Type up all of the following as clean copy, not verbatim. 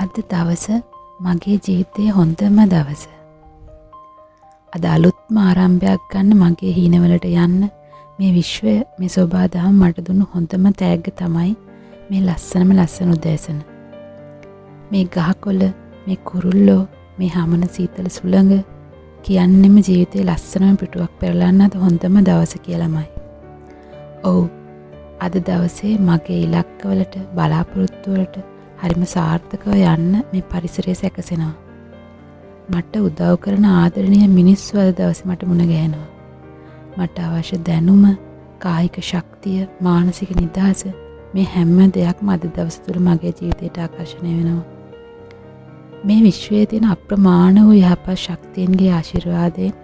අද දවස මගේ ජීවිතයේ හොඳම දවස. අද අලුත්ම ආරම්භයක් ගන්න මගේ හීනවලට යන්න මේ විශ්වය මේ සෝබා දහම මට දුන්නු හොඳම තෑග්ග තමයි මේ ලස්සන උදෑසන. මේ ගහකොළ, මේ කුරුල්ලෝ, මේ හමන සීතල සුළඟ කියන්නෙම ජීවිතේ ලස්සනම පිටුවක් පෙරලන්න අද හොඳම දවස කියලාමයි. ඔව්, අද දවසේ මගේ ඉලක්කවලට බලාපොරොත්තු වලට හරිම සාර්ථකව යන්න මේ පරිසරය සැකසෙනවා. මට උදව් කරන ආදරණීය මිනිස්සු අද දවසේ මට මුණ ගැහෙනවා. මට අවශ්‍ය දැනුම, කායික ශක්තිය, මානසික නිදහස මේ හැම දෙයක්ම අද දවස තුළ මගේ ජීවිතයට ආකර්ෂණය වෙනවා. මේ විශ්වයේ තියෙන අප්‍රමාණ වූ යහපත් ශක්තියන්ගේ ආශිර්වාදයෙන්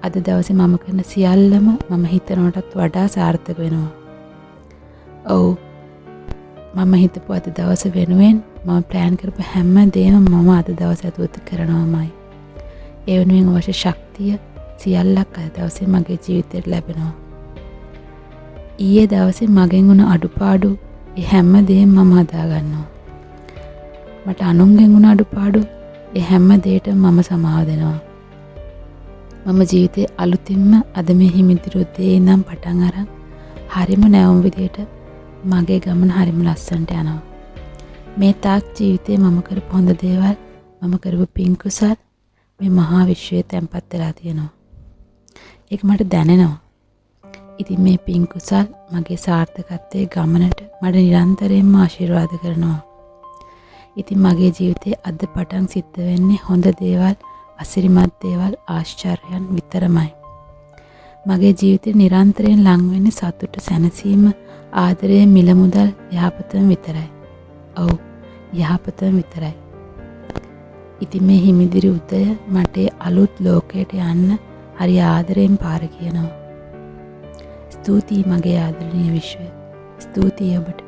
අද දවසේ මම කරන සියල්ලම මම හිතනවටත් වඩා සාර්ථක වෙනවා. ඔව්, මම හිතපු අද දවස වෙනුවෙන් මම ප්ලෑන් කරපු හැම දෙයක්ම මම අද දවසේ ඇතුළත කරනවාමයි. ඒ වෙනුවෙන් අවශ්‍ය ශක්තිය සියල්ලක් අද දවසේ මගේ ජීවිතයට ලැබෙනවා. ඊයේ දවසේ මගෙන් වුණ අඩුපාඩු ඒ හැම දෙයක්ම මම හදා ගන්නවා. මට අනුන්ගෙන් වුණ අඩුපාඩු ඒ හැම දෙයකටම මම සමාව දෙනවා. මම ජීවිතේ අලුතින්ම අද මේ හිමිදිරි උදේ ඉඳන් පටන් අරන් හරිම නැවුම් විදියට මගේ ගමන හරිම ලස්සනට යනවා. මේ තාක් ජීවිතේ මම කරපු හොඳ දේවල්, මම කරපු පින් කුසල් මේ මහා විශ්වයේ තැන්පත් වෙලා තියෙනවා. ඒක මට දැනෙනවා. ඉතින් මේ පින් කුසල් මගේ සාර්ථකත්වයේ ගමනට මට නිරන්තරයෙන්ම ආශිර්වාද කරනවා. ඉතින් මගේ ජීවිතේ අද පටන් සිද්ධ වෙන්නේ හොඳ දේවල්, අසිරිමත් දේවල්, ආශ්චර්යයන් විතරමයි. මගේ ජීවිතේ නිරන්තරයෙන් ලං වෙන්නේ සතුට, සැනසීම, ආදරය, මිල මුදල්, යහපතම විතරයි. ඔව්, යහපතම විතරයි. ඉතින් මේ හිමිදිරි උදය මට අලුත් ලෝකයට යන්න හරි ආදරයෙන් පාර කියනවා. ස්තුතියි මගේ ආදරණීය විශ්වය. ස්තුතියි ඔබට.